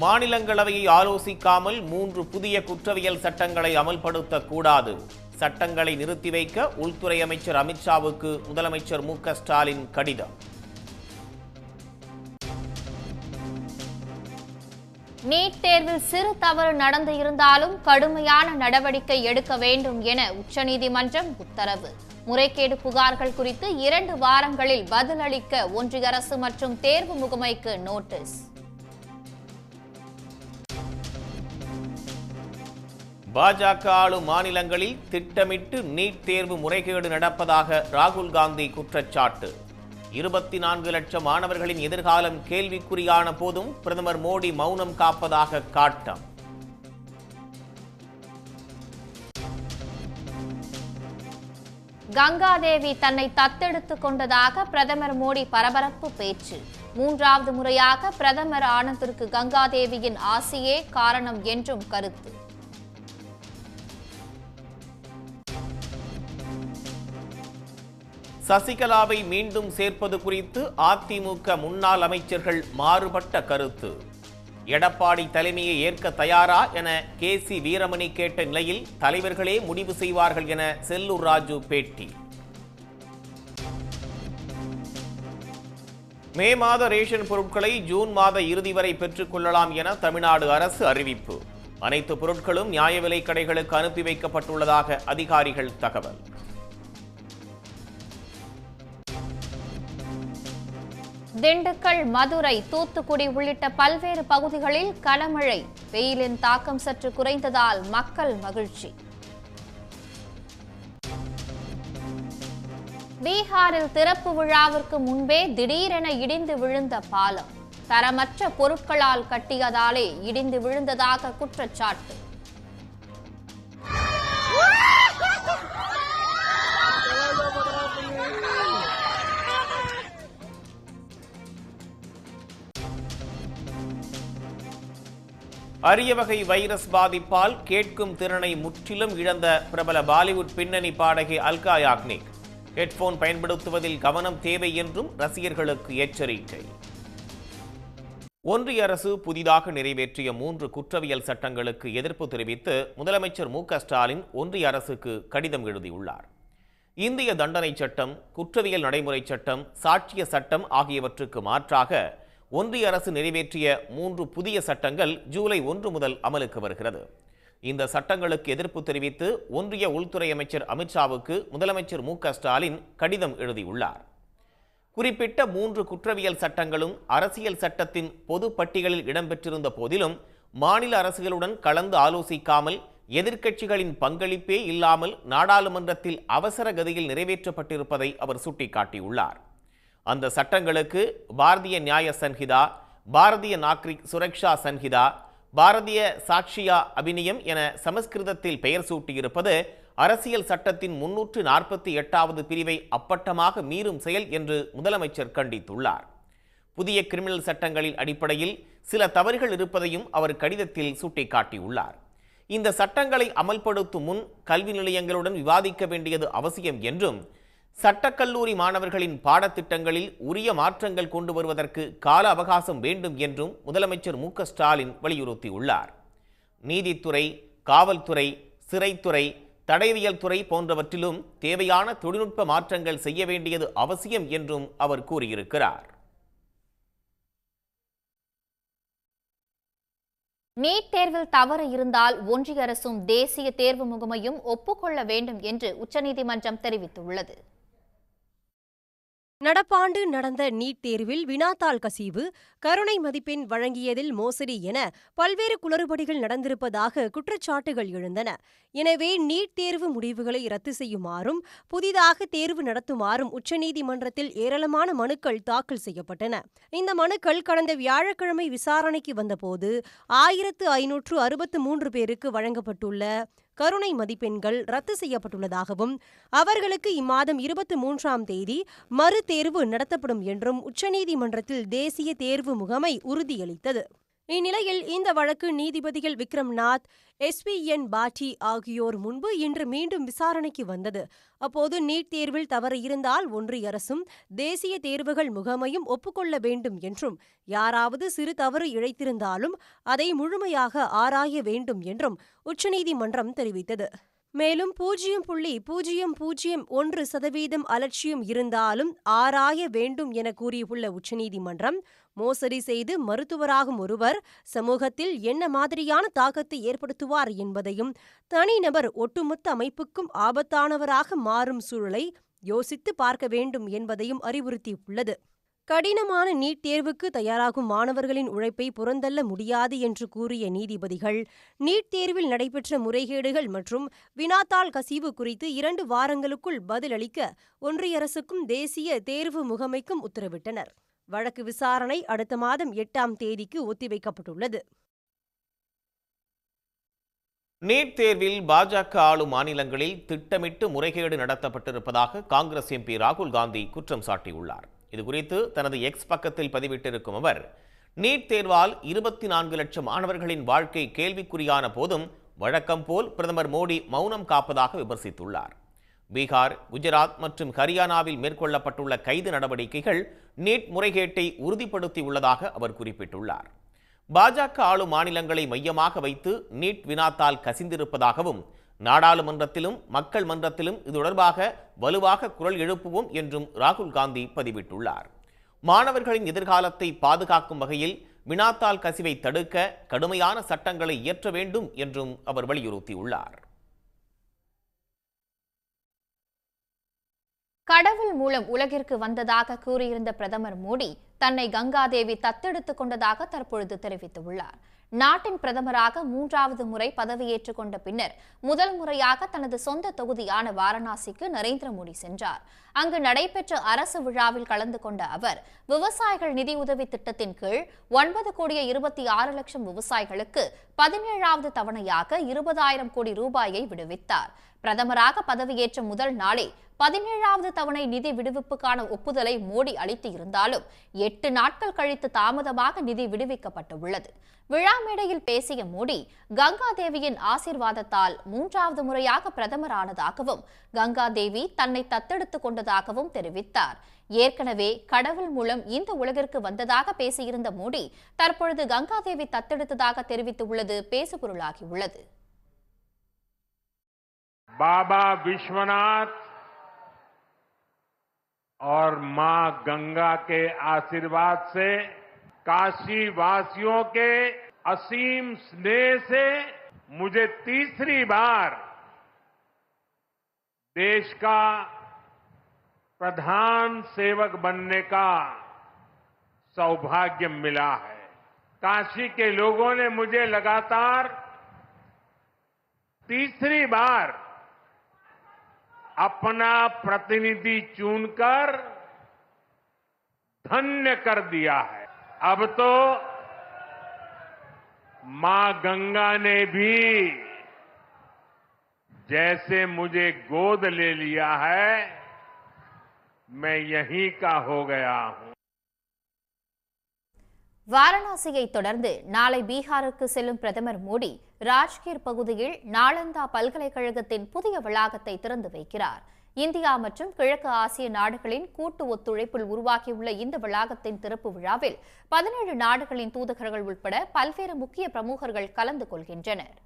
மாநிலங்களவையை ஆலோசிக்காமல் 3 புதிய குற்றவியல் சட்டங்களை அமல்படுத்தக்கூடாது. சட்டங்களை நிறுத்தி வைக்க உள்துறை அமைச்சர் அமித்ஷாவுக்கு முதலமைச்சர் மு.க.ஸ்டாலின் கடிதம். நீட் தேர்வில் சிறு தவறு நடந்து இருந்தாலும் கடுமையான நடவடிக்கை எடுக்க வேண்டும் என உச்சநீதிமன்றம் உத்தரவு. முறைகேடு புகார்கள் குறித்து 2 வாரங்களில் பதிலளிக்க ஒன்றிய அரசு மற்றும் தேர்வு முகமைக்கு நோட்டீஸ். பாஜக ஆளும் மாநிலங்களில் திட்டமிட்டு நீட் தேர்வு முறைகேடு நடப்பதாக ராகுல் காந்தி குற்றச்சாட்டு. 24 லட்சம் மாணவர்களின் எதிர்காலம் கேள்விக்குறியான போதும் பிரதமர் மோடி மௌனம் காப்பதாக காட்டம். கங்காதேவி தன்னை தத்தெடுத்துக் கொண்டதாக பிரதமர் மோடி பரபரப்பு பேச்சு. 3வது முறையாக பிரதமர் ஆனதற்கு கங்காதேவியின் ஆசையே காரணம் என்றும் கருத்து. சசிகலாவை மீண்டும் சேர்ப்பது குறித்து அதிமுக முன்னாள் அமைச்சர்கள் மாறுபட்ட கருத்து. எடப்பாடி தலைமையை ஏற்க தயாரா என கே.சி. வீரமணி கேட்ட நிலையில் தலைவர்களே முடிவு செய்வார்கள் என செல்லூர் ராஜு பேட்டி. மே மாத ரேஷன் பொருட்களை ஜூன் மாத இறுதி வரை பெற்றுக் கொள்ளலாம் என தமிழ்நாடு அரசு அறிவிப்பு. அனைத்து பொருட்களும் நியாய விலைக் கடைகளுக்கு அனுப்பி வைக்கப்பட்டுள்ளதாக அதிகாரிகள் தகவல். திண்டுக்கல், மதுரை, தூத்துக்குடி உள்ளிட்ட பல்வேறு பகுதிகளில் கனமழை. வெயிலின் தாக்கம் சற்று குறைந்ததால் மக்கள் மகிழ்ச்சி. பீகாரில் திறப்பு விழாவிற்கு முன்பே திடீரென இடிந்து விழுந்த பாலம். தரமற்ற பொருட்களால் கட்டியதாலே இடிந்து விழுந்ததாக குற்றச்சாட்டு. அரிய வகை வைரஸ் பாதிப்பால் கேட்கும் திறனை முற்றிலும் இழந்த பிரபல பாலிவுட் பின்னணி பாடகி அல்கா யாக்னிக் ஹெட்போன் பயன்படுத்துவதில் கவனம் தேவை என்றும் ரசிகர்களுக்கு எச்சரிக்கை. ஒன்றிய அரசு புதிதாக நிறைவேற்றிய 3 குற்றவியல் சட்டங்களுக்கு எதிர்ப்பு தெரிவித்து முதலமைச்சர் மு.க.ஸ்டாலின் ஒன்றிய அரசுக்கு கடிதம் எழுதியுள்ளார். இந்திய தண்டனை சட்டம், குற்றவியல் நடைமுறை சட்டம், சாட்சிய சட்டம் ஆகியவற்றுக்கு மாற்றாக ஒன்றிய அரசு நிறைவேற்றிய 3 புதிய சட்டங்கள் ஜூலை 1 முதல் அமலுக்கு வருகிறது. இந்த சட்டங்களுக்கு எதிர்ப்பு தெரிவித்து ஒன்றிய உள்துறை அமைச்சர் அமித்ஷாவுக்கு முதலமைச்சர் மு.க.ஸ்டாலின் கடிதம் எழுதியுள்ளார். குறிப்பிட்ட 3 குற்றவியல் சட்டங்களும் அரசியல் சட்டத்தின் பொது பட்டியலில் இடம்பெற்றிருந்த போதிலும் மாநில அரசுகளுடன் கலந்து ஆலோசிக்காமல் எதிர்க்கட்சிகளின் பங்களிப்பே இல்லாமல் நாடாளுமன்றத்தில் அவசர கதியில் நிறைவேற்றப்பட்டிருப்பதை அவர் சுட்டிக்காட்டியுள்ளார். அந்த சட்டங்களுக்கு பாரதிய நியாய சன்ஹிதா, பாரதிய நாக்ரிக் சுரக்ஷா சன்ஹிதா, பாரதிய சாட்சியா அபிநியம் என சமஸ்கிருதத்தில் பெயர் சூட்டியிருப்பது அரசியல் சட்டத்தின் 348வது பிரிவை அப்பட்டமாக மீறும் செயல் என்று முதலமைச்சர் கண்டித்துள்ளார். புதிய கிரிமினல் சட்டங்களின் அடிப்படையில் சில தவறுகள் இருப்பதையும் அவர் கடிதத்தில் சுட்டிக்காட்டியுள்ளார். இந்த சட்டங்களை அமல்படுத்தும் முன் கல்வி நிலையங்களுடன் விவாதிக்க வேண்டியது அவசியம் என்றும், சட்டக்கல்லூரி மாணவர்களின் பாடத்திட்டங்களில் உரிய மாற்றங்கள் கொண்டு வருவதற்கு கால அவகாசம் வேண்டும் என்றும் முதலமைச்சர் மு.க.ஸ்டாலின் வலியுறுத்தியுள்ளார். நீதித்துறை, காவல்துறை, சிறைத்துறை, தடயவியல் துறை போன்றவற்றிலும் தேவையான தொழில்நுட்ப மாற்றங்கள் செய்ய வேண்டியது அவசியம் என்றும் அவர் கூறியிருக்கிறார். நீட் தேர்வில் தவறு இருந்தால் ஒன்றிய அரசும் தேசிய தேர்வு முகமையும் ஒப்புக்கொள்ள வேண்டும் என்று உச்சநீதிமன்றம் தெரிவித்துள்ளது. நடப்பாண்டு நடந்த நீட் தேர்வில் வினாத்தாள் கசிவு, கருணை மதிப்பெண் வழங்கியதில் மோசடி என பல்வேறு குளறுபடிகள் நடந்திருப்பதாக குற்றச்சாட்டுகள் எழுந்தன. எனவே நீட் தேர்வு முடிவுகளை ரத்து செய்யுமாறும் புதிதாக தேர்வு நடத்துமாறும் உச்சநீதிமன்றத்தில் ஏராளமான மனுக்கள் தாக்கல் செய்யப்பட்டன. இந்த மனுக்கள் கடந்த வியாழக்கிழமை விசாரணைக்கு வந்தபோது 1563 பேருக்கு வழங்கப்பட்டுள்ள கருணை மதிப்பெண்கள் ரத்து செய்யப்பட்டுள்ளதாகவும் அவர்களுக்கு இம்மாதம் 23ஆம் தேதி மறு தேர்வு நடத்தப்படும் என்றும் உச்சநீதிமன்றத்தில் தேசிய தேர்வு முகமை உறுதியளித்தது. இந்நிலையில் இந்த வழக்கு நீதிபதிகள் விக்ரம்நாத், SPN பாட்டி ஆகியோர் முன்பு இன்று மீண்டும் விசாரணைக்கு வந்தது. அப்போது நீட் தேர்வில் தவறு இருந்தால் ஒன்றிய அரசும் தேசிய தேர்வுகள் முகமையும் ஒப்புக்கொள்ள வேண்டும் என்றும், யாராவது சிறு தவறு இழைத்திருந்தாலும் அதை முழுமையாக ஆராய வேண்டும் என்றும் உச்சநீதிமன்றம் தெரிவித்தது. மேலும் 0.001% அலட்சியம் இருந்தாலும் ஆராய வேண்டும் என கூறியுள்ள உச்சநீதிமன்றம், மோசடி செய்து மருத்துவராகும் ஒருவர் சமூகத்தில் என்ன மாதிரியான தாக்கத்தை ஏற்படுத்துவார் என்பதையும், தனிநபர் ஒட்டுமொத்த அமைப்புக்கும் ஆபத்தானவராக மாறும் சூழலை யோசித்து பார்க்க வேண்டும் என்பதையும் அறிவுறுத்தியுள்ளது. கடினமான நீட் தேர்வுக்கு தயாராகும் மாணவர்களின் உழைப்பை புறந்தள்ள முடியாது என்று கூறிய நீதிபதிகள், நீட் தேர்வில் நடைபெற்ற முறைகேடுகள் மற்றும் வினாத்தாள் கசிவு குறித்து 2 வாரங்களுக்குள் பதிலளிக்க ஒன்றிய அரசுக்கும் தேசிய தேர்வு முகமைக்கும் உத்தரவிட்டனர். வழக்கு விசாரணை அடுத்த மாதம் 8ஆம் தேதிக்கு ஒத்திவைக்கப்பட்டுள்ளது. நீட் தேர்வில் பாஜக ஆளும் மாநிலங்களில் திட்டமிட்டு முறைகேடு நடத்தப்பட்டிருப்பதாக காங்கிரஸ் MP ராகுல் காந்தி குற்றம் சாட்டியுள்ளார். இதுகுறித்து தனது எக்ஸ் பக்கத்தில் பதிவிட்டிருக்கும் அவர், நீட் தேர்வால் 24 லட்சம் மாணவர்களின் வாழ்க்கை கேள்விக்குறியான போதும் வழக்கம் போல் பிரதமர் மோடி மௌனம் காப்பதாக விமர்சித்துள்ளார். பீகார், குஜராத் மற்றும் ஹரியானாவில் மேற்கொள்ளப்பட்டுள்ள கைது நடவடிக்கைகள் நீட் முறைகேட்டை உறுதிப்படுத்தியுள்ளதாக அவர் குறிப்பிட்டுள்ளார். பாஜக ஆளும் மாநிலங்களை மையமாக வைத்து நீட் வினாத்தால் கசிந்திருப்பதாகவும், நாடாளுமன்றத்திலும் மக்கள் மன்றத்திலும் இது தொடர்பாக வலுவாக குரல் எழுப்புவோம் என்றும் ராகுல் காந்தி பதிவிட்டுள்ளார். மாணவர்களின் எதிர்காலத்தை பாதுகாக்கும் வகையில் வினாத்தாள் கசிவை தடுக்க கடுமையான சட்டங்களை இயற்ற வேண்டும் என்றும் அவர் வலியுறுத்தியுள்ளார். கடவுள் மூலம் உலகிற்கு வந்ததாக கூறியிருந்த பிரதமர் மோடி தன்னை கங்காதேவி தத்தெடுத்துக் கொண்டதாக தற்பொழுது தெரிவித்துள்ளார். நாட்டின் பிரதமராக 3வது முறை பதவியேற்றுக் கொண்ட பின்னர் முதல் முறையாக தனது சொந்த தொகுதியான வாரணாசிக்கு நரேந்திர மோடி சென்றார். அங்கு நடைபெற்ற அரசு விழாவில் கலந்து கொண்ட அவர், விவசாயிகள் நிதியுதவி திட்டத்தின் கீழ் 9,26,00,000 விவசாயிகளுக்கு 17வது தவணையாக 20,000 கோடி ரூபாயை விடுவித்தார். பிரதமராக பதவியேற்ற முதல் நாளே 17வது தவணை நிதி விடுவிப்புக்கான ஒப்புதலை மோடி அளித்து இருந்தாலும் 8 நாட்கள் கழித்து தாமதமாக நிதி விடுவிக்கப்பட்டுள்ளது. விழா மேடையில் பேசிய மோடி, கங்காதேவியின் ஆசீர்வாதத்தால் 3வது முறையாக பிரதமரானதாகவும் கங்காதேவி தன்னை தத்தெடுத்துக் கொண்டதாகவும் தெரிவித்தார். ஏற்கனவே கடவுள் மூலம் இந்த உலகிற்கு வந்ததாக பேசியிருந்த மோடி தற்பொழுது கங்காதேவி தத்தெடுத்ததாக தெரிவித்துள்ளது பேசுபொருளாகியுள்ளது. बाबा विश्वनाथ और मां गंगा के आशीर्वाद से काशी वासियों के असीम स्नेह से मुझे तीसरी बार देश का प्रधान सेवक बनने का सौभाग्य मिला है। काशी के लोगों ने मुझे लगातार तीसरी बार अपना प्रतिनिधि चुनकर धन्य कर दिया है। अब तो मां गंगा ने भी जैसे मुझे गोद ले लिया है, मैं यहीं का हो गया हूं. வாரணாசியை தொடர்ந்து நாளை பீகாருக்கு செல்லும் பிரதமர் மோடி ராஜ்கீர் பகுதியில் நாலந்தா பல்கலைக்கழகத்தின் புதிய வளாகத்தை திறந்து வைக்கிறார். இந்தியா மற்றும் கிழக்கு ஆசிய நாடுகளின் கூட்டு ஒத்துழைப்பில் உருவாக்கியுள்ள இந்த வளாகத்தின் திறப்பு விழாவில் 17 நாடுகளின் தூதர்கள் உட்பட பல்வேறு முக்கிய பிரமுகர்கள் கலந்து கொள்கின்றனர்.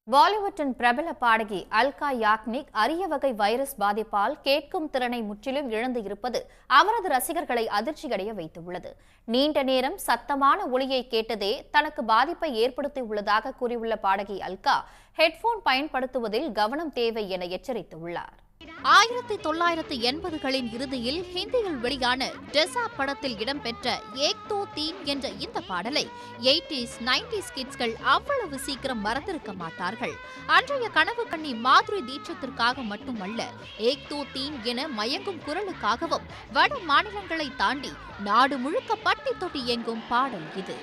பாலிவுட்டின் பிரபல பாடகி அல்கா யாக்னிக் அரிய வகை வைரஸ் பாதிப்பால் கேட்கும் திறனை முற்றிலும் இழந்து இருப்பது அவரது ரசிகர்களை அதிர்ச்சியடைய வைத்துள்ளது. நீண்ட நேரம் சத்தமான ஒலியை கேட்டதே தனக்கு பாதிப்பை ஏற்படுத்தியுள்ளதாக கூறியுள்ள பாடகி அல்கா, ஹெட்போன் பயன்படுத்துவதில் கவனம் தேவை என எச்சரித்துள்ளார். 1980களின் இறுதியில் ஹிந்தியில் வெளியான டெசா படத்தில் இடம்பெற்ற ஏக் தோ தீன் என்ற இந்த பாடலை 80s 90s கிட்ஸ்கள் அவ்வளவு சீக்கிரம் மறந்திருக்க மாட்டார்கள். அன்றைய கனவு கண்ணி மாதுரி தீட்சத்திற்காக மட்டுமல்ல, ஏக் தோ தீன் என மயங்கும் குரலுக்காகவும் வட மாநிலங்களை தாண்டி நாடு முழுக்க பட்டி தொட்டி எங்கும் பாடல் இது.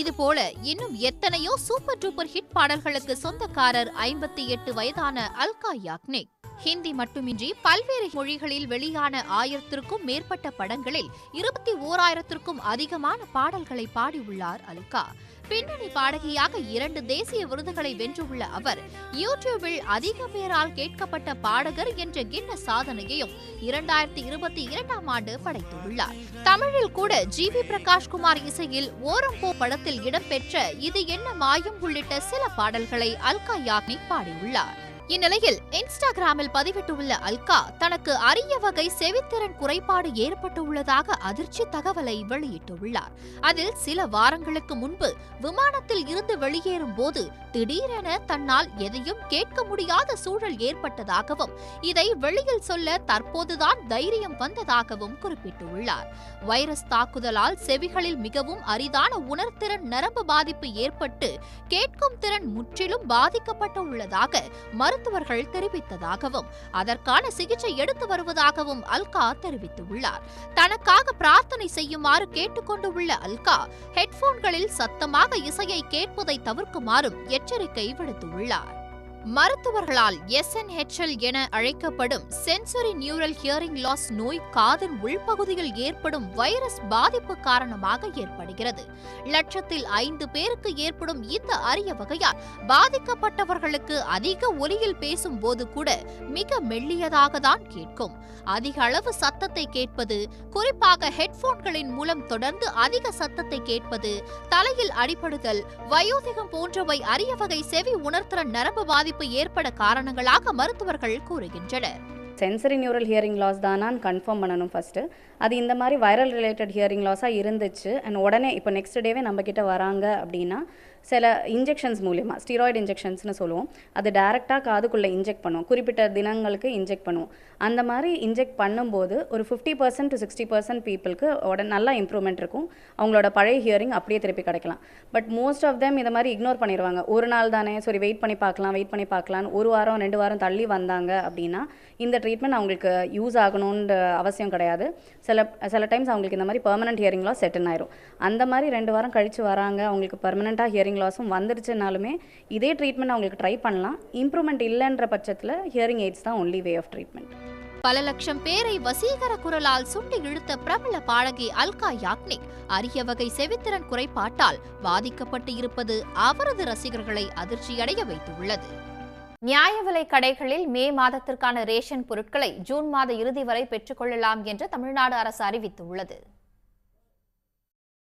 இதுபோல இன்னும் எத்தனையோ சூப்பர் டூப்பர் ஹிட் பாடல்களுக்கு சொந்தக்காரர் 58 வயதான அல்கா யாக்னிக். ஹிந்தி மட்டுமின்றி பல்வேறு மொழிகளில் வெளியான 1000க்கும் மேற்பட்ட படங்களில் 21,000க்கும் அதிகமான பாடல்களை பாடியுள்ளார் அல்கா. பின்னணி பாடகியாக 2 தேசிய விருதுகளை வென்றுள்ள அவர் யூடியூபில் அதிக பேரால் கேட்கப்பட்ட பாடகர் என்ற கின்னஸ் சாதனையையும் 2022ஆம் ஆண்டு படைத்துள்ளார். தமிழில் கூட ஜிவி பிரகாஷ்குமார் இசையில் ஓரம் போ படத்தில் இடம்பெற்ற இது என்ன மாயம் உள்ளிட்ட சில பாடல்களை அல்கா யாக்னிக் பாடியுள்ளார். இந்நிலையில் இன்ஸ்டாகிராமில் பதிவிட்டுள்ள அல்கா தனக்கு அரிய வகை செவித்திறன் குறைபாடு ஏற்பட்டுள்ளதாக அதிர்ச்சி தகவலை வெளியிட்டுள்ளார். அதில் சில வாரங்களுக்கு முன்பு விமானத்தில் இருந்து வெளியேறும் போது திடீரென தன்னால் எதையும் கேட்க முடியாத சூழல் ஏற்பட்டதாகவும் இதை வெளியில் சொல்ல தற்போதுதான் தைரியம் வந்ததாகவும் குறிப்பிட்டுள்ளார். வைரஸ் தாக்குதலால் செவிகளில் மிகவும் அரிதான உணர்திறன் நரம்பு பாதிப்பு ஏற்பட்டு கேட்கும் திறன் முற்றிலும் பாதிக்கப்பட்டுள்ளதாக மருத்துவர்கள் தெரிவித்ததாகவும் அதற்கான சிகிச்சை எடுத்து வருவதாகவும் அல்கா தெரிவித்துள்ளார். தனக்காக பிரார்த்தனை செய்யுமாறு கேட்டுக்கொண்டுள்ள அல்கா ஹெட்போன்களில் சத்தமாக இசையை கேட்பதை தவிர்க்குமாறும் எச்சரிக்கை விடுத்துள்ளார். மருத்துவர்களால் SNHL என அழைக்கப்படும் சென்சரி நியூரல் ஹியரிங் லாஸ் நோய் காதின் உள்பகுதியில் ஏற்படும் வைரஸ் பாதிப்பு காரணமாக ஏற்படுகிறது. லட்சத்தில் 5 பேருக்கு ஏற்படும் இந்த அரிய வகையால் பாதிக்கப்பட்டவர்களுக்கு அதிக ஒலியில் பேசும்போது கூட மிக மெல்லியதாக தான் கேட்கும். அதிக அளவு சத்தத்தை கேட்பது, குறிப்பாக ஹெட்போன்களின் மூலம் தொடர்ந்து அதிக சத்தத்தை கேட்பது, தலையில் அடிபடுதல், வயோதிகம் போன்றவை அரிய வகை செவி உணர்திறன் நரம்பு பாதிப்பு ஏற்பட காரணங்களாக மருத்துவர்கள் கூறுகின்றனர். சென்சரி நியூரல் ஹியரிங் லாஸ் தானான்னு கன்ஃபார்ம் பண்ணணும் ஃபஸ்ட்டு. அது இந்த மாதிரி வைரல் ரிலேட்டட் ஹியரிங் லாஸாக இருந்துச்சு அண்ட் உடனே இப்போ நெக்ஸ்ட் டேவே நம்மக்கிட்ட வராங்க அப்படின்னா சில இன்ஜெக்ஷன்ஸ் மூலிமா ஸ்டீராய்டு இன்ஜெக்ஷன்ஸ்னு சொல்லுவோம். அது டேரெக்டாக காதுக்குள்ளே இன்ஜெக்ட் பண்ணுவோம், குறிப்பிட்ட தினங்களுக்கு இன்ஜெக்ட் பண்ணுவோம். அந்த மாதிரி இன்ஜெக்ட் பண்ணும்போது ஒரு 50% to 60% பீப்புளுக்கு நல்லா இம்ப்ரூவ்மெண்ட் இருக்கும். அவங்களோட பழைய ஹியரிங் அப்படியே திருப்பி கிடைக்கலாம். பட் மோஸ்ட் ஆஃப் தெம் இதை மாதிரி இக்னோர் பண்ணிடுவாங்க. ஒரு நாள் தானே, சரி வெயிட் பண்ணி பார்க்கலான்னு 1 வாரம் 2 வாரம் தள்ளி வந்தாங்க அப்படின்னா இந்த ட்ரீட்மெண்ட் அவங்களுக்கு யூஸ் ஆகணுன்ற அவசியம் கிடையாது. சில டைம்ஸ் அவங்களுக்கு இந்த மாதிரி பெர்மனன்ட் ஹியரிங் லாஸ் செட்டில் ஆயிரும். அந்த மாதிரி 2 வாரம் கழித்து வராங்க, அவங்களுக்கு பெர்மனெண்ட்டாக ஹியரிங் லாஸும் வந்துருச்சுனாலுமே இதே ட்ரீட்மெண்ட் அவங்களுக்கு ட்ரை பண்ணலாம். இம்ப்ரூவ்மெண்ட் இல்லைன்ற பட்சத்தில் ஹியரிங் எய்ட்ஸ் தான் ஒன்லி வே ஆஃப் ட்ரீட்மெண்ட். பல லட்சம் பேரை வசீகர குரலால் சுண்டி இழுத்த பிரபல பாடகி அல்கா யாக்னிக் அரிய வகை செவித்திறன் குறைபாட்டால் பாதிக்கப்பட்டு இருப்பது அவரது ரசிகர்களை அதிர்ச்சியடைய வைத்துள்ளது. நியாய விலை கடைகளில் மே மாதத்திற்கான ரேஷன் பொருட்களை ஜூன் மாத இறுதி வரை பெற்றுக்கொள்ளலாம் என்று தமிழ்நாடு அரசு அறிவித்துள்ளது.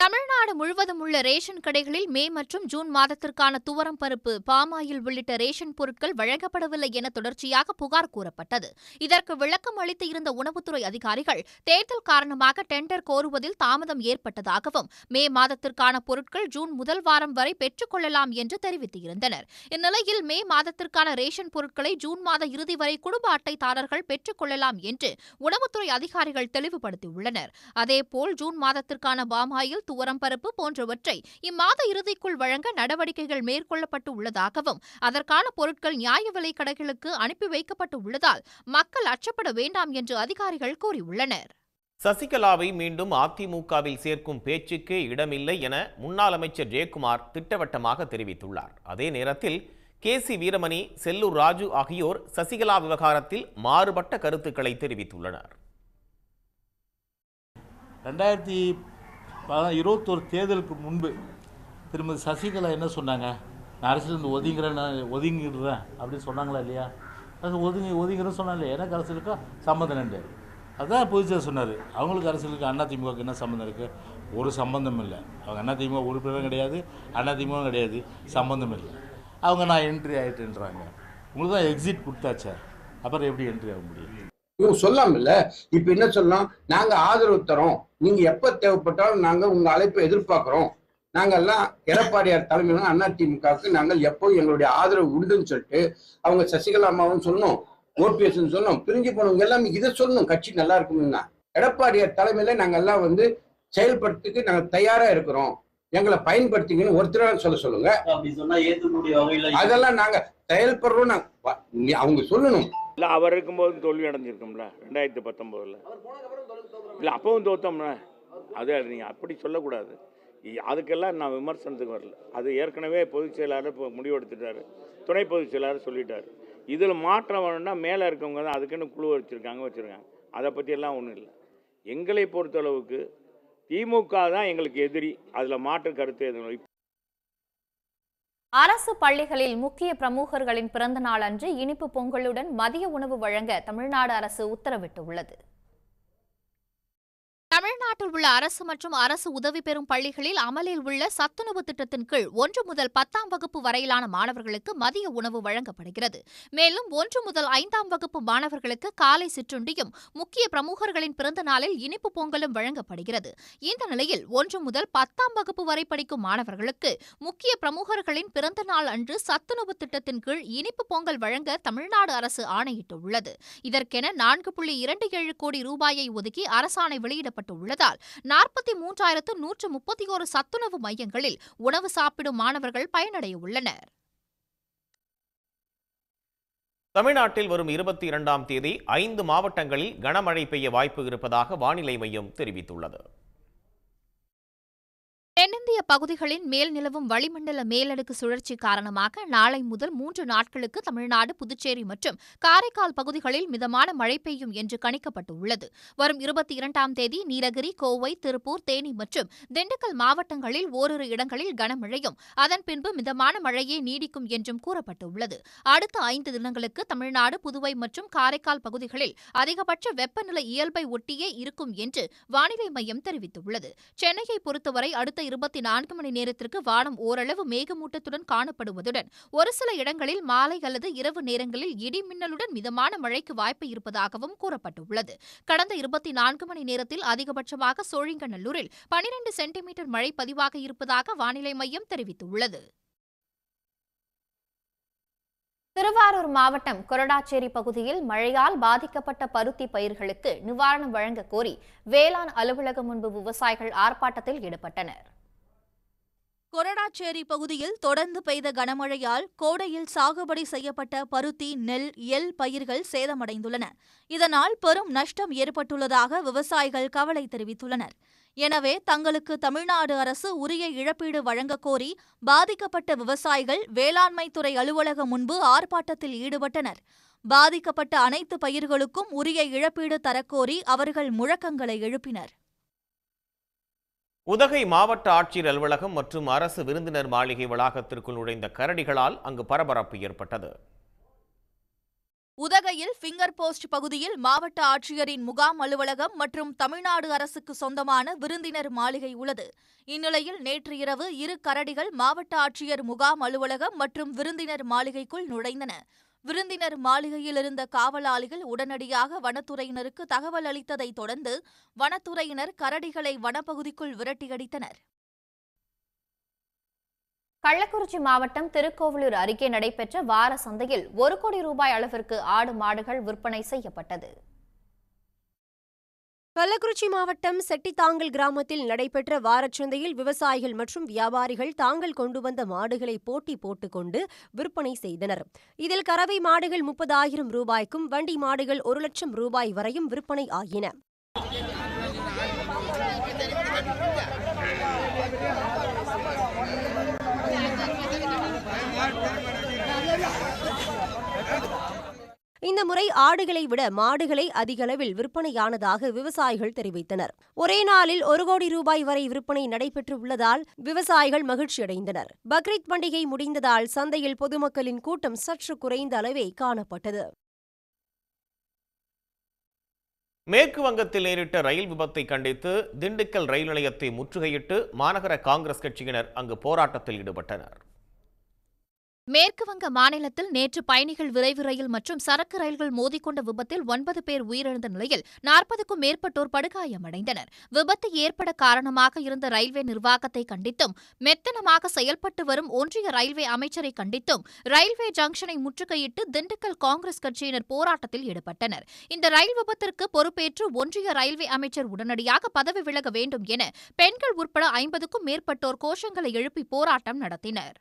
தமிழ்நாடு முழுவதும் உள்ள ரேஷன் கடைகளில் மே மற்றும் ஜூன் மாதத்திற்கான துவரம் பருப்பு, பாமாயில் உள்ளிட்ட ரேஷன் பொருட்கள் வழங்கப்படவில்லை என தொடர்ச்சியாக புகார் கூறப்பட்டது. இதற்கு விளக்கம் அளித்து இருந்த உணவுத்துறை அதிகாரிகள் தேர்தல் காரணமாக டெண்டர் கோருவதில் தாமதம் ஏற்பட்டதாகவும் மே மாதத்திற்கான பொருட்கள் ஜூன் முதல் வாரம் வரை பெற்றுக்கொள்ளலாம் என்று தெரிவித்திருந்தனர். இந்நிலையில் மே மாதத்திற்கான ரேஷன் பொருட்களை ஜூன் மாத இறுதி வரை குடும்ப அட்டைதாரர்கள் பெற்றுக்கொள்ளலாம் என்று உணவுத்துறை அதிகாரிகள் தெளிவுபடுத்தியுள்ளனர். அதேபோல் ஜூன் மாதத்திற்கான பாமாயில், துவரம் பருப்பு போன்றவற்றை இம்மாத இறுதிக்குள் வழங்க நடவடிக்கைகள் மேற்கொள்ளப்பட்டு உள்ளதாகவும் அதற்கான பொருட்கள் நியாய விலை கடைகளுக்கு அனுப்பி வைக்கப்பட்டு உள்ளதால் மக்கள் அச்சப்பட வேண்டாம் என்று அதிகாரிகள் கூறியுள்ளனர். சசிகலாவை மீண்டும் அதிமுகவில் சேர்க்கும் பேச்சுக்கே இடமில்லை என முன்னாள் அமைச்சர் ஜெயக்குமார் திட்டவட்டமாக தெரிவித்துள்ளார். அதே நேரத்தில் KC வீரமணி, செல்லூர் ராஜு ஆகியோர் சசிகலா விவகாரத்தில் மாறுபட்ட கருத்துக்களை தெரிவித்துள்ளனர். 2021 தேர்தலுக்கு முன்பு திருமதி சசிகலா என்ன சொன்னாங்க? நான் அரசியலிருந்து ஒதுங்கிடுறேன் அப்படின்னு சொன்னாங்களா இல்லையா? அது ஒதுங்கிறேன்னு சொன்னாங்க இல்லையா? எனக்கு அரசியலுக்கும் சம்மந்தம் உண்டு. அதுதான் பொதுச்சார் சொன்னார். அவங்களுக்கு அரசியலுக்கு அதிமுகவுக்கு என்ன சம்மந்தம் இருக்குது? ஒரு சம்பந்தம் இல்லை. அவங்க அதிமுக உறுப்பினரும் கிடையாது, அதிமுக கிடையாது, சம்பந்தம் இல்லை. அவங்க நான் என்ட்ரி ஆகிட்டுன்றாங்க. உங்களுக்கு தான் எக்ஸிட் கொடுத்தாச்சா, அப்புறம் எப்படி என்ட்ரி ஆக முடியும்? இவங்க சொல்லாமல்ல. இப்ப என்ன சொல்லலாம்? நாங்க ஆதரவு தரோம், நீங்க எப்ப தேவைப்பட்டாலும் நாங்க உங்க அழைப்பை எதிர்பார்க்கிறோம். நாங்கெல்லாம் எடப்பாடியார் தலைமையில அதிமுகவுக்கு நாங்கள் எப்போவும் எங்களுடைய ஆதரவு உண்டுன்னு சொல்லிட்டு அவங்க சசிகலா அம்மாவும் சொல்லணும், OPS சொல்லணும், பிரிஞ்சு போனவங்க எல்லாமே இதை சொல்லணும். கட்சி நல்லா இருக்கும்னா எடப்பாடியார் தலைமையில நாங்க எல்லாம் செயல்படுறதுக்கு நாங்க தயாரா இருக்கிறோம், எங்களை பயன்படுத்திங்கன்னு ஒருத்தர் சொல்லுங்க. அதெல்லாம் நாங்க செயல்படுறோம். அவங்க சொல்லணும். இல்லை, அவர் இருக்கும்போது தோல்வி அடைஞ்சிருக்கோம்ல 2019. இல்லை, அப்பவும் தோத்தோம்னா அது நீங்கள் அப்படி சொல்லக்கூடாது. அதுக்கெல்லாம் நான் விமர்சனத்துக்கு வரல. அது ஏற்கனவே பொதுச் செயலாளர் இப்போ முடிவெடுத்துட்டார், துணை பொதுச் செயலாளர் சொல்லிட்டார். இதில் மாற்றம் வேணும்னா மேலே இருக்கவங்க தான் அதுக்குன்னு குழு வச்சுருக்காங்க. அதை பற்றியெல்லாம் ஒன்றும் இல்லை. எங்களை பொறுத்தளவுக்கு திமுக தான் எங்களுக்கு எதிரி, அதில் மாற்று கருத்து எதுவும். அரசு பள்ளிகளில் முக்கிய பிரமுகர்களின் பிறந்த நாள் அன்று இனிப்பு பொங்கலுடன் மதிய உணவு வழங்க தமிழ்நாடு அரசு உத்தரவிட்டுள்ளது. தமிழ்நாட்டில் உள்ள அரசு மற்றும் அரசு உதவி பெறும் பள்ளிகளில் அமலில் உள்ள சத்துணவு திட்டத்தின் கீழ் 1 முதல் 10ஆம் வகுப்பு வரையிலான மாணவர்களுக்கு மதிய உணவு வழங்கப்படுகிறது. மேலும் 1 முதல் 5ஆம் வகுப்பு மாணவர்களுக்கு காலை சிற்றுண்டியும் முக்கிய பிரமுகர்களின் பிறந்த நாளில் இனிப்பு பொங்கலும் வழங்கப்படுகிறது. இந்த நிலையில் 1 முதல் 10ஆம் வகுப்பு வரை படிக்கும் மாணவர்களுக்கு முக்கிய பிரமுகர்களின் பிறந்த நாள் அன்று சத்துணவு திட்டத்தின் கீழ் இனிப்பு பொங்கல் வழங்க தமிழ்நாடு அரசு ஆணையிட்டுள்ளது. இதற்கென 4.27 கோடி ரூபாயை ஒதுக்கி அரசாணை வெளியிடப்பட்டுள்ளதால் 43,131 சத்துணவு மையங்களில் உணவு சாப்பிடும் மாணவர்கள் பயனடைய உள்ளனர். தமிழ்நாட்டில் வரும் 22ஆம் தேதி 5 மாவட்டங்களில் கனமழை பெய்ய வாய்ப்பு இருப்பதாக வானிலை மையம் தெரிவித்துள்ளது. தென்னிந்திய பகுதிகளின் மேல் நிலவும் வளிமண்டல மேலடுக்கு சுழற்சி காரணமாக நாளை முதல் 3 நாட்களுக்கு தமிழ்நாடு, புதுச்சேரி மற்றும் காரைக்கால் பகுதிகளில் மிதமான மழை பெய்யும் என்று கணிக்கப்பட்டுள்ளது. வரும் 22ஆம் தேதி நீலகிரி, கோவை, திருப்பூர், தேனி மற்றும் திண்டுக்கல் மாவட்டங்களில் ஓரிரு இடங்களில் கனமழையும் அதன் பின்பு மிதமான மழையே நீடிக்கும் என்றும் கூறப்பட்டுள்ளது. அடுத்த 5 தினங்களுக்கு தமிழ்நாடு, புதுவை மற்றும் காரைக்கால் பகுதிகளில் அதிகபட்ச வெப்பநிலை இயல்பை ஒட்டியே இருக்கும் என்று வானிலை மையம் தெரிவித்துள்ளது. சென்னையை பொறுத்தவரை அடுத்த 24 மணி நேரத்திற்கு வானம் ஓரளவு மேகமூட்டத்துடன் காணப்படுவதுடன் ஒரு சில இடங்களில் மாலை அல்லது இரவு நேரங்களில் இடி மின்னலுடன் மிதமான மழைக்கு வாய்ப்பு இருப்பதாகவும் கூறப்பட்டுள்ளது. கடந்த 24 மணி நேரத்தில் அதிகபட்சமாக சோழிங்கநல்லூரில் 12 சென்டிமீட்டர் மழை பதிவாக இருப்பதாக வானிலை மையம் தெரிவித்துள்ளது. திருவாரூர் மாவட்டம் கொரடாச்சேரி பகுதியில் மழையால் பாதிக்கப்பட்ட பருத்தி பயிர்களுக்கு நிவாரணம் வழங்க கோரி வேளாண் அலுவலகம் முன்பு விவசாயிகள் ஆர்ப்பாட்டத்தில் ஈடுபட்டனர். கொரடாச்சேரி பகுதியில் தொடர்ந்து பெய்த கனமழையால் கோடையில் சாகுபடி செய்யப்பட்ட பருத்தி, நெல், எள் பயிர்கள் சேதமடைந்துள்ளன. இதனால் பெரும் நஷ்டம் ஏற்பட்டுள்ளதாக விவசாயிகள் கவலை தெரிவித்துள்ளனர். எனவே தங்களுக்கு தமிழ்நாடு அரசு உரிய இழப்பீடு வழங்கக் கோரி பாதிக்கப்பட்ட விவசாயிகள் வேளாண்மைத்துறை அலுவலகம் முன்பு ஆர்ப்பாட்டத்தில் ஈடுபட்டனர். பாதிக்கப்பட்ட அனைத்து பயிர்களுக்கும் உரிய இழப்பீடு தரக்கோரி அவர்கள் முழக்கங்களை எழுப்பினர். உதகை மாவட்ட ஆட்சியர் அலுவலகம் மற்றும் அரசு விருந்தினர் மாளிகை வளாகத்திற்குள் நுழைந்த கரடிகளால் அங்கு பரபரப்பு ஏற்பட்டது. உதகையில் ஃபிங்கர் போஸ்ட் பகுதியில் மாவட்ட ஆட்சியரின் முகாம் அலுவலகம் மற்றும் தமிழ்நாடு அரசுக்கு சொந்தமான விருந்தினர் மாளிகை உள்ளது. இந்நிலையில் நேற்று இரவு 2 கரடிகள் மாவட்ட ஆட்சியர் முகாம் அலுவலகம் மற்றும் விருந்தினர் மாளிகைக்குள் நுழைந்தன. விருந்தினர் மாளிகையில் இருந்த காவலாளிகள் உடனடியாக வனத்துறையினருக்கு தகவல் அளித்ததைத் தொடர்ந்து வனத்துறையினர் கரடிகளை வனப்பகுதிக்குள் விரட்டியடித்தனர். கள்ளக்குறிச்சி மாவட்டம் திருக்கோவிலூர் அருகே நடைபெற்ற வார சந்தையில் 1 கோடி ரூபாய் அளவிற்கு ஆடு மாடுகள் விற்பனை செய்யப்பட்டது. கள்ளக்குறிச்சி மாவட்டம் செட்டித்தாங்கல் கிராமத்தில் நடைபெற்ற வாரச்சந்தையில் விவசாயிகள் மற்றும் வியாபாரிகள் தாங்கள் கொண்டு வந்த மாடுகளை போட்டி போட்டுக்கொண்டு விற்பனை செய்தனர். இதில் கறவை மாடுகள் 30,000 ரூபாய்க்கும் வண்டி மாடுகள் 1 லட்சம் ரூபாய் வரையும் விற்பனை ஆகின. இந்த முறை ஆடுகளை விட மாடுகளை அதிக அளவில் விற்பனையானதாக விவசாயிகள் தெரிவித்தனர். ஒரே நாளில் 1 கோடி ரூபாய் வரை விற்பனை நடைபெற்று உள்ளதால் விவசாயிகள் மகிழ்ச்சியடைந்தனர். பக்ரீத் பண்டிகை முடிந்ததால் சந்தையில் பொதுமக்களின் கூட்டம் சற்று குறைந்த அளவே காணப்பட்டது. மேற்கு வங்கத்தில் நேரிட்ட ரயில் விபத்தை கண்டித்து திண்டுக்கல் ரயில் நிலையத்தை முற்றுகையிட்டு மாநகர காங்கிரஸ் கட்சியினர் அங்கு போராட்டத்தில் ஈடுபட்டனர். மேற்குவங்க மாநிலத்தில் நேற்று பயணிகள் விரைவு ரயில் மற்றும் சரக்கு ரயில்கள் மோதிக்கொண்ட விபத்தில் 9 பேர் உயிரிழந்த நிலையில் 40க்கும் மேற்பட்டோர் படுகாயமடைந்தனர். விபத்து ஏற்பட காரணமாக இருந்த ரயில்வே நிர்வாகத்தை கண்டித்தும் மெத்தனமாக செயல்பட்டு வரும் ஒன்றிய ரயில்வே அமைச்சரை கண்டித்தும் ரயில்வே ஜங்ஷனை முற்றுகையிட்டு திண்டுக்கல் காங்கிரஸ் கட்சியினர் போராட்டத்தில் ஈடுபட்டனர். இந்த ரயில் விபத்திற்கு பொறுப்பேற்று ஒன்றிய ரயில்வே அமைச்சர் உடனடியாக பதவி விலக வேண்டும் என பெண்கள் உட்பட 50க்கும் மேற்பட்டோர் கோஷங்களை எழுப்பி போராட்டம் நடத்தினர்.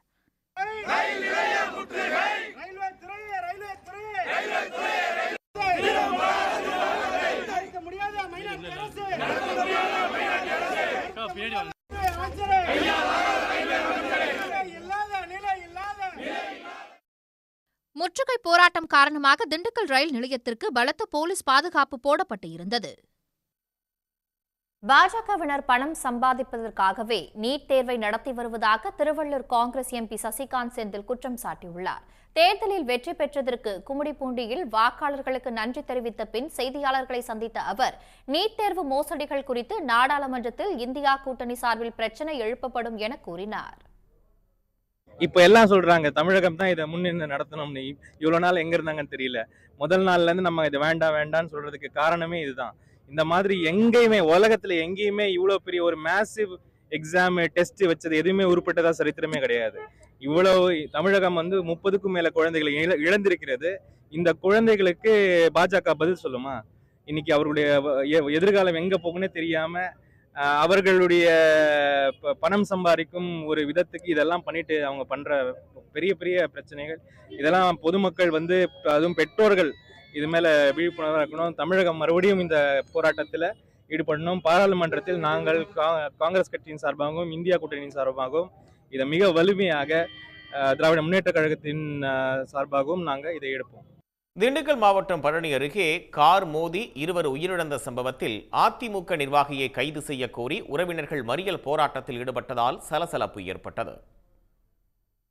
முற்றுகை போராட்டம் காரணமாக திண்டுக்கல் ரயில் நிலையத்திற்கு பலத்த போலீஸ் பாதுகாப்பு போடப்பட்டு இருந்தது. பாஜகவினர் பணம் சம்பாதிப்பதற்காகவே நீட் தேர்வை நடத்தி வருவதாக திருவள்ளூர் காங்கிரஸ் எம்பி சசிகாந்த் செந்தில் குற்றம் சாட்டியுள்ளார். தேர்தலில் வெற்றி பெற்றதற்கு கும்மிடிப்பூண்டியில் வாக்காளர்களுக்கு நன்றி தெரிவித்த பின் செய்தியாளர்களை சந்தித்த அவர் நீட் தேர்வு மோசடிகள் குறித்து நாடாளுமன்றத்தில் இந்தியா கூட்டணி சார்பில் பிரச்சனை எழுப்பப்படும் என கூறினார். இப்போ எல்லாம் சொல்றாங்க தமிழகம் தான் இதை முன்னின்று நடத்தணும்னு. இவ்வளவு நாள் எங்க இருந்தாங்கன்னு தெரியல. முதல் நாள்ல இருந்து நம்ம இது வேண்டாம்னு சொல்றதுக்கு காரணமே இதுதான். இந்த மாதிரி எங்கேயுமே உலகத்துல எங்கேயுமே இவ்வளவு பெரிய ஒரு மேசிவ் எக்ஸாம் டெஸ்ட் வச்சது எதுவுமே உருப்பட்டதா சரித்திரமே கிடையாது. இவ்வளவு தமிழகம் 30க்கும் மேல குழந்தைகளை இழந்திருக்கிறது. இந்த குழந்தைகளுக்கு பாஜக பதில் சொல்லுமா? இன்னைக்கு அவர்களுடைய எதிர்காலம் எங்க போகுன்னே தெரியாம அவர்களுடைய பணம் சம்பாதிக்கும் ஒரு விதத்துக்கு இதெல்லாம் பண்ணிட்டு அவங்க பண்ற பெரிய பெரிய பிரச்சனைகள், இதெல்லாம் பொதுமக்கள் அதுவும் பெற்றோர்கள் இது மேல விழிப்புணர்வாக இருக்கணும். தமிழகம் மறுபடியும் இந்த போராட்டத்தில் ஈடுபடணும். பாராளுமன்றத்தில் நாங்கள் காங்கிரஸ் கட்சியின் சார்பாகவும் இந்தியா கூட்டணியின் சார்பாகவும் இதை மிக வலிமையாக திராவிட முன்னேற்ற கழகத்தின் சார்பாகவும் நாங்கள் இதை எடுப்போம். திண்டுக்கல் மாவட்டம் பழனி அருகே கார் மோதி 2 உயிரிழந்த சம்பவத்தில் அதிமுக நிர்வாகியை கைது செய்ய கோரி உறவினர்கள் மறியல் போராட்டத்தில் ஈடுபட்டதால் சலசலப்பு ஏற்பட்டது.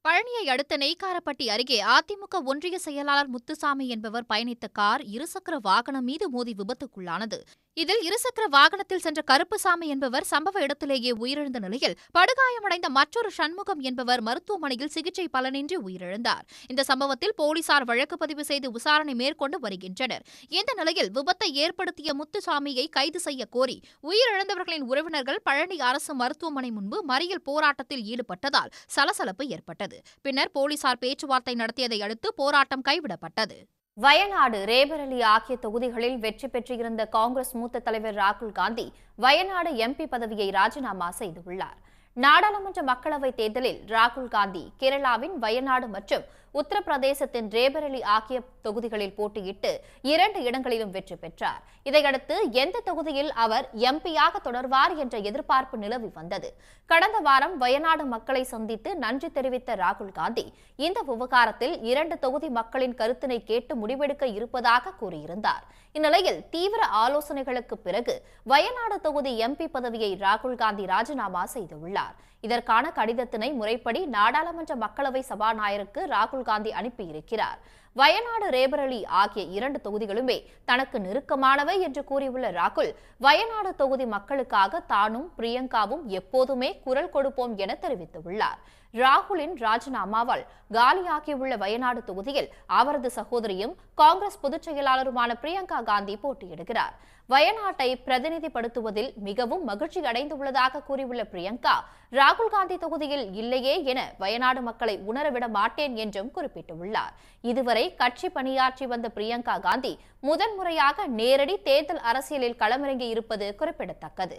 பழனியை அடுத்த நெய்க்காரப்பட்டி அருகே அதிமுக ஒன்றிய செயலாளர் முத்துசாமி என்பவர் பயணித்த கார் இருசக்கர வாகனம் மீது மோதி விபத்துக்குள்ளானது. இதில் இருசக்கர வாகனத்தில் சென்ற கருப்புசாமி என்பவர் சம்பவ இடத்திலேயே உயிரிழந்த நிலையில் படுகாயமடைந்த மற்றொரு சண்முகம் என்பவர் மருத்துவமனையில் சிகிச்சை பலனின்றி உயிரிழந்தார். இந்த சம்பவத்தில் போலீசார் வழக்கு பதிவு செய்து விசாரணை மேற்கொண்டு வருகின்றனர். இந்த நிலையில் விபத்தை ஏற்படுத்திய முத்துசாமியை கைது செய்ய கோரி உயிரிழந்தவர்களின் உறவினர்கள் பழனி அரசு மருத்துவமனை முன்பு மறியல் போராட்டத்தில் ஈடுபட்டதால் சலசலப்பு ஏற்பட்டது. பின்னர் போலீசார் பேச்சுவார்த்தை நடத்தியதை அடுத்து போராட்டம் கைவிடப்பட்டது. வயநாடு, ரேபரேலி ஆகிய தொகுதிகளில் வெற்றி பெற்றிருந்த காங்கிரஸ் மூத்த தலைவர் ராகுல் காந்தி வயநாடு எம்பி பதவியை ராஜினாமா செய்துள்ளார். நாடாளுமன்ற மக்களவைத் தேர்தலில் ராகுல் காந்தி கேரளாவின் வயநாடு மற்றும் உத்தரப்பிரதேசத்தின் ரேபரேலி ஆகிய தொகுதிகளில் போட்டியிட்டு 2 இடங்களிலும் வெற்றி பெற்றார். இதையடுத்து எந்த தொகுதியில் அவர் எம்பியாக தொடர்வார் என்ற எதிர்பார்ப்பு நிலவி வந்தது. கடந்த வாரம் வயநாடு மக்களை சந்தித்து நன்றி தெரிவித்த ராகுல் காந்தி இந்த விவகாரத்தில் 2 தொகுதி மக்களின் கருத்தினை கேட்டு முடிவெடுக்க இருப்பதாக கூறியிருந்தார். இந்நிலையில் தீவிர ஆலோசனைகளுக்கு பிறகு வயநாடு தொகுதி எம்பி பதவியை ராகுல் காந்தி ராஜினாமா செய்துள்ளார். இதற்கான கடிதத்தினை முறைப்படி நாடாளுமன்ற மக்களவை சபாநாயகருக்கு ராகுல் காந்தி அனுப்பியிருக்கிறார். வயநாடு, ரேபரேலி ஆகிய 2 தொகுதிகளுமே தனக்கு நெருக்கமானவை என்று கூறியுள்ள ராகுல், வயநாடு தொகுதி மக்களுக்காக தானும் பிரியங்காவும் எப்போதுமே குரல் கொடுப்போம் என தெரிவித்துள்ளார். ராகுலின் ராஜினாமாவால் காலியாகியுள்ள வயநாடு தொகுதியில் அவரது சகோதரியும் காங்கிரஸ் பொதுச் செயலாளருமான பிரியங்கா காந்தி போட்டியிடுகிறார். வயநாட்டை பிரதிநிதிப்படுத்துவதில் மிகவும் மகிழ்ச்சி அடைந்துள்ளதாக கூறியுள்ள பிரியங்கா, ராகுல் காந்தி தொகுதியில் இல்லையே என வயநாடு மக்களை உணரவிட மாட்டேன் என்றும் குறிப்பிட்டுள்ளார். இதுவரை கட்சி பணியாற்றி வந்த பிரியங்கா காந்தி முதன்முறையாக நேரடி தேர்தல் அரசியலில் களமிறங்கி இருப்பது குறிப்பிடத்தக்கது.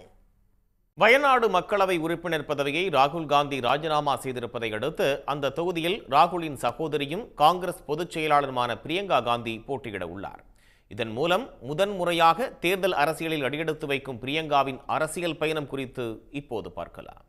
வயநாடு மக்களவை உறுப்பினர் பதவியை ராகுல் காந்தி ராஜினாமா செய்திருப்பதை அடுத்து அந்த தொகுதியில் ராகுலின் சகோதரியும் காங்கிரஸ் பொதுச் செயலாளருமான பிரியங்கா காந்தி போட்டியிட உள்ளார். இதன் மூலம் முதன்முறையாக தேர்தல் அரசியலில் அடியெடுத்து வைக்கும் பிரியங்காவின் அரசியல் பயணம் குறித்து இப்போது பார்க்கலாம்.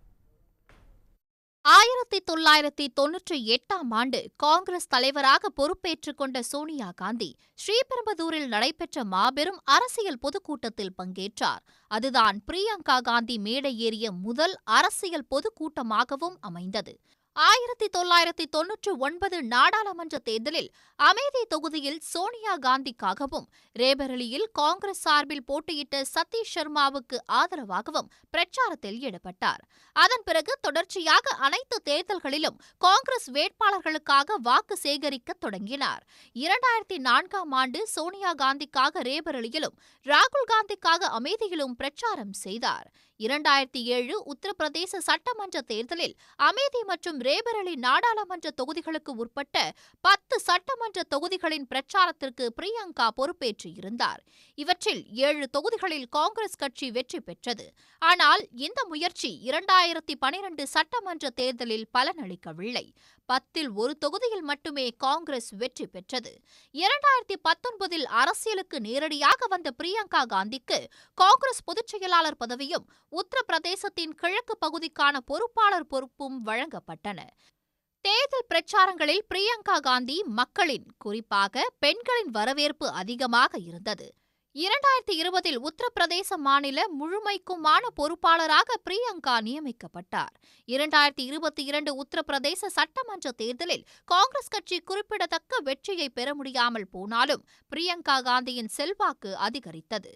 1998ஆம் ஆண்டு காங்கிரஸ் தலைவராக பொறுப்பேற்றுக் கொண்ட சோனியா காந்தி ஸ்ரீபெரும்புதூரில் நடைபெற்ற மாபெரும் அரசியல் பொதுக்கூட்டத்தில் பங்கேற்றார். அதுதான் பிரியங்கா காந்தி மேடை ஏறிய முதல் அரசியல் பொதுக்கூட்டமாகவும் அமைந்தது. 1999 நாடாளுமன்ற தேர்தலில் அமேதி தொகுதியில் சோனியா காந்திக்காகவும் ரேபரேலியில் காங்கிரஸ் சார்பில் போட்டியிட்ட சதீஷ் சர்மாவுக்கு ஆதரவாகவும் பிரச்சாரத்தில் ஈடுபட்டார். அதன் பிறகு தொடர்ச்சியாக அனைத்து தேர்தல்களிலும் காங்கிரஸ் வேட்பாளர்களுக்காக வாக்கு சேகரிக்க தொடங்கினார். 2004ஆம் ஆண்டு சோனியா காந்திக்காக ரேபரேலியிலும் ராகுல் காந்திக்காக அமேதியிலும் பிரச்சாரம் செய்தார். 2007 உத்தரப்பிரதேச சட்டமன்ற தேர்தலில் அமேதி மற்றும் ரேபரேலி நாடாளுமன்ற தொகுதிகளுக்கு உட்பட்ட 10 சட்டமன்ற தொகுதிகளின் பிரச்சாரத்திற்கு பிரியங்கா பொறுப்பேற்றிருந்தார். இவற்றில் 7 தொகுதிகளில் காங்கிரஸ் கட்சி வெற்றி பெற்றது. ஆனால் இந்த முயற்சி 2012 சட்டமன்ற தேர்தலில் பலனளிக்கவில்லை. 10இல் 1 தொகுதியில் மட்டுமே காங்கிரஸ் வெற்றி பெற்றது. 2019 அரசியலுக்கு நேரடியாக வந்த பிரியங்கா காந்திக்கு காங்கிரஸ் பொதுச் செயலாளர் பதவியும் உத்தரப்பிரதேசத்தின் கிழக்கு பகுதிக்கான பொறுப்பாளர் பொறுப்பும் வழங்கப்பட்டன. தேர்தல் பிரச்சாரங்களில் பிரியங்கா காந்தி மக்களின், குறிப்பாக பெண்களின் வரவேற்பு அதிகமாக இருந்தது. 2020 உத்தரப்பிரதேச மாநில முழுமைக்குமான பொறுப்பாளராக பிரியங்கா நியமிக்கப்பட்டார். 2022 உத்தரப்பிரதேச சட்டமன்ற தேர்தலில் காங்கிரஸ் கட்சி குறிப்பிடத்தக்க வெற்றியை பெற முடியாமல் போனாலும் பிரியங்கா காந்தியின் செல்வாக்கு அதிகரித்தது.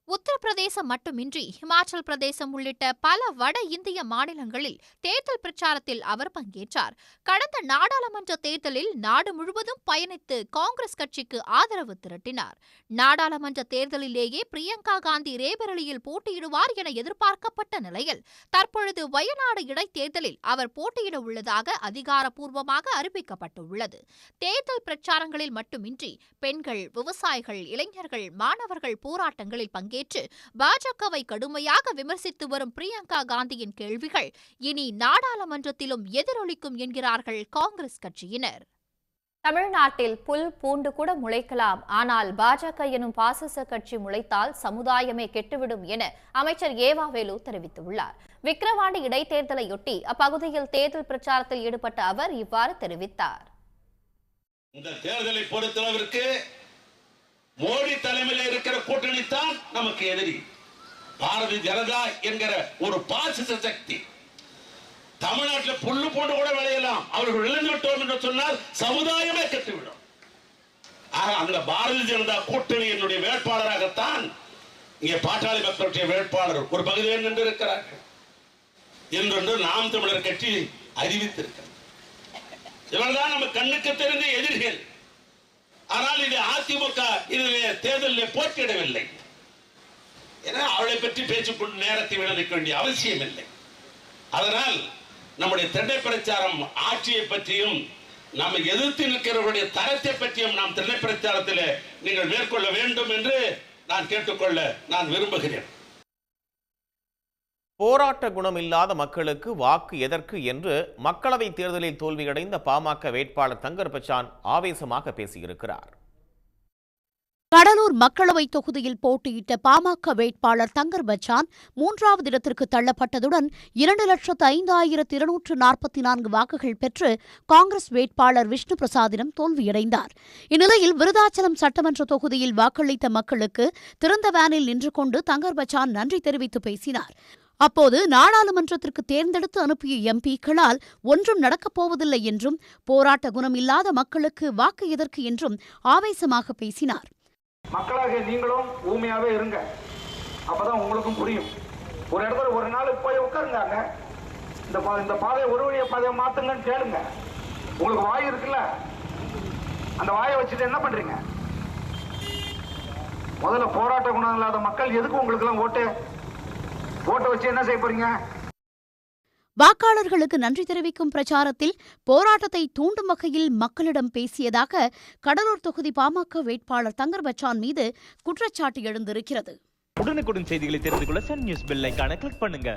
உத்தரப்பிரதேசம் மட்டுமின்றி ஹிமாச்சல் பிரதேசம் உள்ளிட்ட பல வட இந்திய மாநிலங்களில் தேர்தல் பிரச்சாரத்தில் அவர் பங்கேற்றார். கடந்த நாடாளுமன்ற தேர்தலில் நாடு முழுவதும் பயணித்து காங்கிரஸ் கட்சிக்கு ஆதரவு திரட்டினார். நாடாளுமன்ற தேர்தலிலேயே பிரியங்கா காந்தி ரேபரலியில் போட்டியிடுவார் என எதிர்பார்க்கப்பட்ட நிலையில் தற்பொழுது வயநாடு இடைத்தேர்தலில் அவர் போட்டியிட உள்ளதாக அதிகாரப்பூர்வமாக அறிவிக்கப்பட்டுள்ளது. தேர்தல் பிரச்சாரங்களில் மட்டுமின்றி பெண்கள், விவசாயிகள், இளைஞர்கள், மாணவர்கள் போராட்டங்களில் பங்கேற்று பாஜகவை கடுமையாக விமர்சித்து வரும் பிரியங்கா காந்தியின் கேள்விகள் இனி நாடாளுமன்றத்திலும் எதிரொலிக்கும் என்கிறார்கள் காங்கிரஸ் கட்சியினர். தமிழ்நாட்டில் புல் பூண்டு கூட முளைக்கலாம், ஆனால் பாஜக எனும் பாசிச கட்சி முளைத்தால் சமுதாயமே கெட்டுவிடும் என அமைச்சர் ஏவாவேலு தெரிவித்துள்ளார். விக்கிரவாண்டி இடைத்தேர்தலையொட்டி அப்பகுதியில் தேர்தல் பிரச்சாரத்தில் ஈடுபட்ட அவர் இவ்வாறு தெரிவித்தார். இந்த தேர்தலை பொறுத்தளவிற்கு மோடி தலைமையில் இருக்கிற கூட்டணி தான் நமக்கு எதிரி. பாரதிய ஜனதா என்கிற ஒரு பாசிச சக்தி தமிழ்நாட்டில் புல்லு போன்று கூட விளையலாம், அவர்கள் விளைந்து விட்டோம் என்று சொன்னால் சமுதாயமே கெட்டுவிடும். அந்த பாரதிய ஜனதா கூட்டணி என்னுடைய வேட்பாளராகத்தான் இங்கே பாட்டாளி மக்களுடைய வேட்பாளர் ஒரு பகுதியில் நின்று இருக்கிறார்கள் என்று நாம் தமிழர் கட்சி அறிவித்திருக்கிறது. இவர்தான் நம்ம கண்ணுக்கு தெரிந்த எதிரிகள். ஆனால் இது அதிமுக இதிலே தேர்தலில் போட்டியிடவில்லை. ஏன்னா அவளை பற்றி பேசிக்கொண்டு நேரத்தை வீணடிக்க வேண்டிய அவசியம் இல்லை. அதனால் நம்முடைய திரை பிரச்சாரம் ஆட்சியை பற்றியும் நம்ம எதிர்த்து நிற்கிறவருடைய தரத்தை பற்றியும் நாம் திரை பிரச்சாரத்தில் நீங்கள் மேற்கொள்ள வேண்டும் என்று நான் கேட்டுக்கொள்ள நான் விரும்புகிறேன். போராட்ட குணம் இல்லாத மக்களுக்கு வாக்கு எதற்கு என்று மக்களவைத் தேர்தலில் தோல்வியடைந்த பாமக வேட்பாளர் தங்கர் பச்சான் ஆவேசமாக பேசியிருக்கிறார். கடலூர் மக்களவைத் தொகுதியில் போட்டியிட்ட பாமக வேட்பாளர் தங்கர் பச்சான் 3வது இடத்திற்கு தள்ளப்பட்டதுடன் 2,05,244 வாக்குகள் பெற்று காங்கிரஸ் வேட்பாளர் விஷ்ணு பிரசாத்திடம் தோல்வியடைந்தார். இந்நிலையில் விருதாச்சலம் சட்டமன்ற தொகுதியில் வாக்களித்த மக்களுக்கு திறந்த வேனில் நின்று கொண்டு தங்கர் பச்சான் நன்றி தெரிவித்து பேசினார். அப்போது நாடாளுமன்றத்திற்கு தேர்ந்தெடுத்து அனுப்பிய எம்பிக்களால் ஒன்றும் நடக்கப் போவதில்லை என்றும் போராட்ட குணம் இல்லாத மக்களுக்கு வாக்கு எதற்கு என்றும் ஆவேசமாக பேசினார். மக்களாக நீங்களும் ஊமையாவே இருங்க, அப்பதான் உங்களுக்கும் புரியும். ஒரு இடத்துல ஒரு நாள் போய் உட்காருங்க, இந்த பாதையை ஒரு வழிய பாதையை மாத்துங்கன்னு கேளுங்க. உங்களுக்கு வாய் இருக்குல்ல, அந்த வாயை வச்சுட்டு என்ன பண்றீங்க? முதல்ல போராட்ட குணம் இல்லாத மக்கள் எதுக்கு உங்களுக்கு எல்லாம் ஓட்ட வச்சு என்ன செய்ய போறீங்க? வாக்காளர்களுக்கு நன்றி தெரிவிக்கும் பிரச்சாரத்தில் போராட்டத்தை தூண்டும் வகையில் மக்களிடம் பேசியதாக கடலூர் தொகுதி பாமக வேட்பாளர் தங்கர் பச்சான் மீது குற்றச்சாட்டு எழுந்திருக்கிறது. உடனுக்குடன் செய்திகளை தெரிந்து கொள்ள சன் நியூஸ் பெல் ஐகானை கிளிக் பண்ணுங்க.